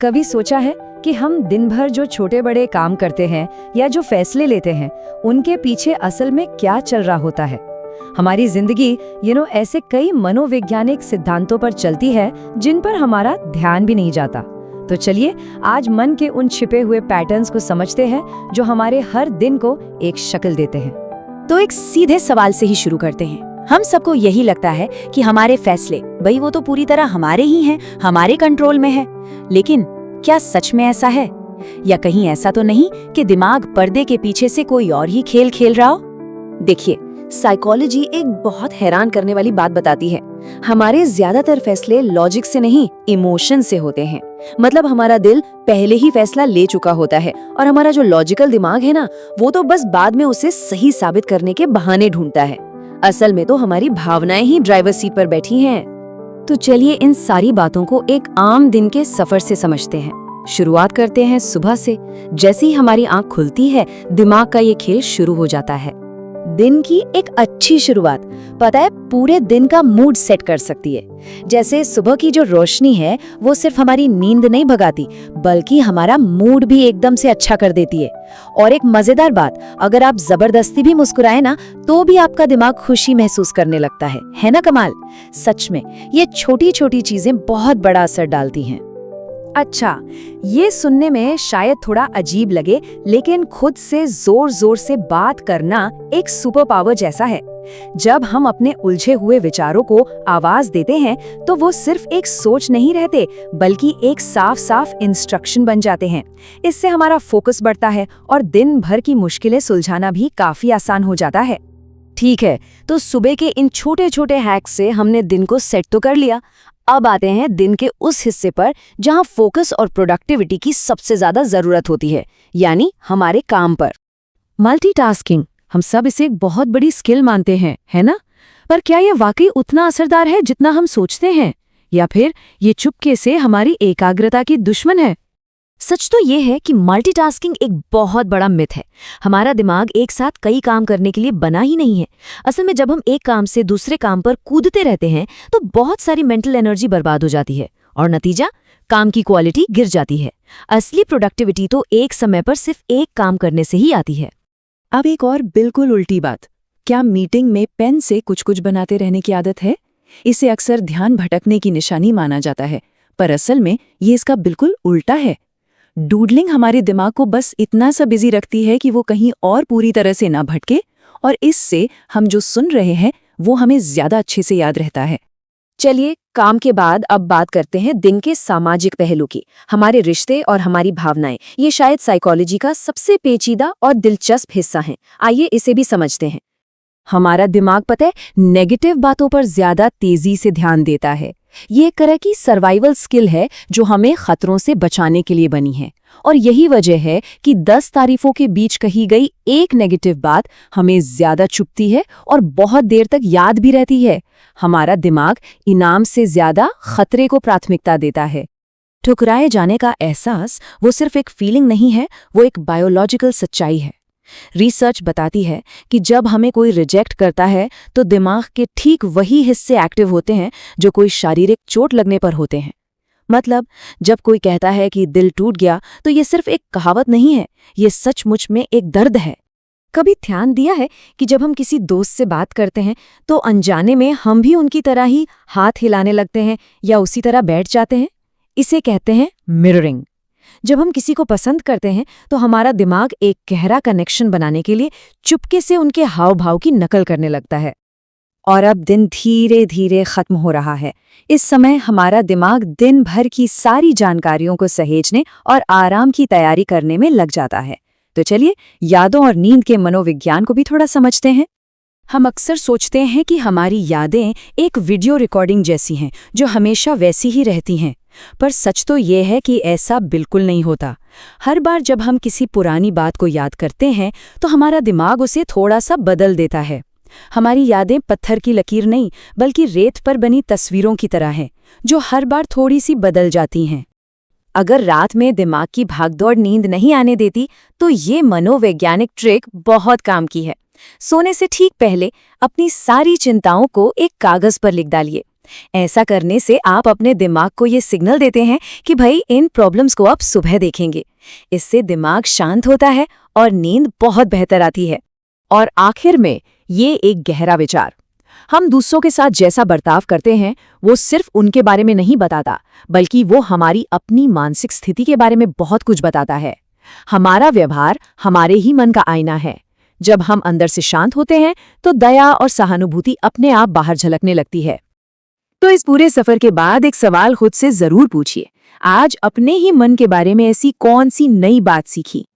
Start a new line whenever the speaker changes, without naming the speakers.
कभी सोचा है कि हम दिन भर जो छोटे बड़े काम करते हैं या जो फैसले लेते हैं उनके पीछे असल में क्या चल रहा होता है। हमारी जिंदगी ऐसे कई मनोवैज्ञानिक सिद्धांतों पर चलती है जिन पर हमारा ध्यान भी नहीं जाता। तो चलिए आज मन के उन छिपे हुए पैटर्न्स को समझते हैं जो हमारे हर दिन को एक शक्ल देते हैं।
तो एक सीधे सवाल से ही शुरू करते हैं। हम सबको यही लगता है कि हमारे फैसले भाई वो तो पूरी तरह हमारे ही हैं, हमारे कंट्रोल में है। लेकिन क्या सच में ऐसा है, या कहीं ऐसा तो नहीं कि दिमाग पर्दे के पीछे से कोई और ही खेल खेल रहा हो? देखिए, साइकोलॉजी एक बहुत हैरान करने वाली बात बताती है। हमारे ज्यादातर फैसले लॉजिक से नहीं, इमोशन से होते हैं। मतलब हमारा दिल पहले ही फैसला ले चुका होता है और हमारा जो लॉजिकल दिमाग है ना, वो तो बस बाद में उसे सही साबित करने के बहाने ढूंढता है। असल में तो हमारी भावनाएं ही ड्राइवर सीट पर बैठी हैं। तो चलिए इन सारी बातों को एक आम दिन के सफर से समझते हैं। शुरुआत करते हैं सुबह से। जैसे ही हमारी आंख खुलती है, दिमाग का ये खेल शुरू हो जाता है। दिन की एक अच्छी शुरुआत, पता है, पूरे दिन का मूड सेट कर सकती है। जैसे सुबह की जो रोशनी है वो सिर्फ हमारी नींद नहीं भगाती, बल्कि हमारा मूड भी एकदम से अच्छा कर देती है। और एक मजेदार बात, अगर आप जबरदस्ती भी मुस्कुराए ना, तो भी आपका दिमाग खुशी महसूस करने लगता है ना कमाल? सच में ये छोटी छोटी चीजें बहुत बड़ा असर डालती हैं। अच्छा, ये सुनने में शायद थोड़ा अजीब लगे, लेकिन खुद से जोर जोर से बात करना एक सुपर पावर जैसा है। जब हम अपने उलझे हुए विचारों को आवाज देते हैं तो वो सिर्फ एक सोच नहीं रहते, बल्कि एक साफ साफ इंस्ट्रक्शन बन जाते हैं। इससे हमारा फोकस बढ़ता है और दिन भर की मुश्किलें सुलझाना भी काफी आसान हो जाता है। ठीक है, तो सुबह के इन छोटे छोटे हैक्स से हमने दिन को सेट तो कर लिया। अब आते हैं दिन के उस हिस्से पर जहां फोकस और प्रोडक्टिविटी की सबसे ज्यादा जरूरत होती है, यानी हमारे काम पर।
मल्टीटास्किंग, हम सब इसे एक बहुत बड़ी स्किल मानते हैं, है ना? पर क्या ये वाकई उतना असरदार है जितना हम सोचते हैं, या फिर ये चुपके से हमारी एकाग्रता की दुश्मन है?
सच तो ये है कि मल्टीटास्किंग एक बहुत बड़ा मिथ है। हमारा दिमाग एक साथ कई काम करने के लिए बना ही नहीं है। असल में जब हम एक काम से दूसरे काम पर कूदते रहते हैं तो बहुत सारी मेंटल एनर्जी बर्बाद हो जाती है और नतीजा, काम की क्वालिटी गिर जाती है। असली प्रोडक्टिविटी तो एक समय पर सिर्फ एक काम करने से ही आती है।
अब एक और बिल्कुल उल्टी बात, क्या मीटिंग में पेन से कुछ कुछ बनाते रहने की आदत है? इसे अक्सर ध्यान भटकने की निशानी माना जाता है, पर असल में ये इसका बिल्कुल उल्टा है। डूडलिंग हमारे दिमाग को बस इतना सा बिजी रखती है कि वो कहीं और पूरी तरह से ना भटके, और इससे हम जो सुन रहे हैं वो हमें ज्यादा अच्छे से याद रहता है।
चलिए, काम के बाद अब बात करते हैं दिन के सामाजिक पहलू की। हमारे रिश्ते और हमारी भावनाएं, ये शायद साइकोलॉजी का सबसे पेचीदा और दिलचस्प हिस्सा है। आइए इसे भी समझते हैं। हमारा दिमाग, पता है, नेगेटिव बातों पर ज्यादा तेजी से ध्यान देता है। ये एक तरह की सर्वाइवल स्किल है जो हमें खतरों से बचाने के लिए बनी है। और यही वजह है कि 10 तारीफों के बीच कही गई एक नेगेटिव बात हमें ज्यादा चुभती है और बहुत देर तक याद भी रहती है। हमारा दिमाग इनाम से ज्यादा खतरे को प्राथमिकता देता है। ठुकराए जाने का एहसास वो सिर्फ एक फीलिंग नहीं है, वो एक बायोलॉजिकल सच्चाई है। रिसर्च बताती है कि जब हमें कोई रिजेक्ट करता है तो दिमाग के ठीक वही हिस्से एक्टिव होते हैं जो कोई शारीरिक चोट लगने पर होते हैं। मतलब जब कोई कहता है कि दिल टूट गया, तो ये सिर्फ एक कहावत नहीं है, ये सचमुच में एक दर्द है। कभी ध्यान दिया है कि जब हम किसी दोस्त से बात करते हैं तो अनजाने में हम भी उनकी तरह ही हाथ हिलाने लगते हैं या उसी तरह बैठ जाते हैं? इसे कहते हैं मिररिंग। जब हम किसी को पसंद करते हैं तो हमारा दिमाग एक गहरा कनेक्शन बनाने के लिए चुपके से उनके हाव भाव की नकल करने लगता है। और अब दिन धीरे धीरे खत्म हो रहा है। इस समय हमारा दिमाग दिन भर की सारी जानकारियों को सहेजने और आराम की तैयारी करने में लग जाता है। तो चलिए यादों और नींद के मनोविज्ञान को भी थोड़ा समझते हैं। हम अक्सर सोचते हैं कि हमारी यादें एक वीडियो रिकॉर्डिंग जैसी हैं जो हमेशा वैसी ही रहती हैं, पर सच तो ये है कि ऐसा बिल्कुल नहीं होता। हर बार जब हम किसी पुरानी बात को याद करते हैं तो हमारा दिमाग उसे थोड़ा सा बदल देता है। हमारी यादें पत्थर की लकीर नहीं, बल्कि रेत पर बनी तस्वीरों की तरह हैं, जो हर बार थोड़ी सी बदल जाती हैं। अगर रात में दिमाग की भागदौड़ नींद नहीं आने देती तो ये मनोवैज्ञानिक ट्रिक बहुत काम की है। सोने से ठीक पहले अपनी सारी चिंताओं को एक कागज पर लिख डालिए। ऐसा करने से आप अपने दिमाग को ये सिग्नल देते हैं कि भाई इन प्रॉब्लम्स को आप सुबह देखेंगे। इससे दिमाग शांत होता है और नींद बहुत बेहतर आती है।
और आखिर में ये एक गहरा विचार, हम दूसरों के साथ जैसा बर्ताव करते हैं वो सिर्फ उनके बारे में नहीं बताता, बल्कि वो हमारी अपनी मानसिक स्थिति के बारे में बहुत कुछ बताता है। हमारा व्यवहार हमारे ही मन का आईना है। जब हम अंदर से शांत होते हैं तो दया और सहानुभूति अपने आप बाहर झलकने लगती है।
तो इस पूरे सफर के बाद एक सवाल खुद से जरूर पूछिए, आज अपने ही मन के बारे में ऐसी कौन सी नई बात सीखी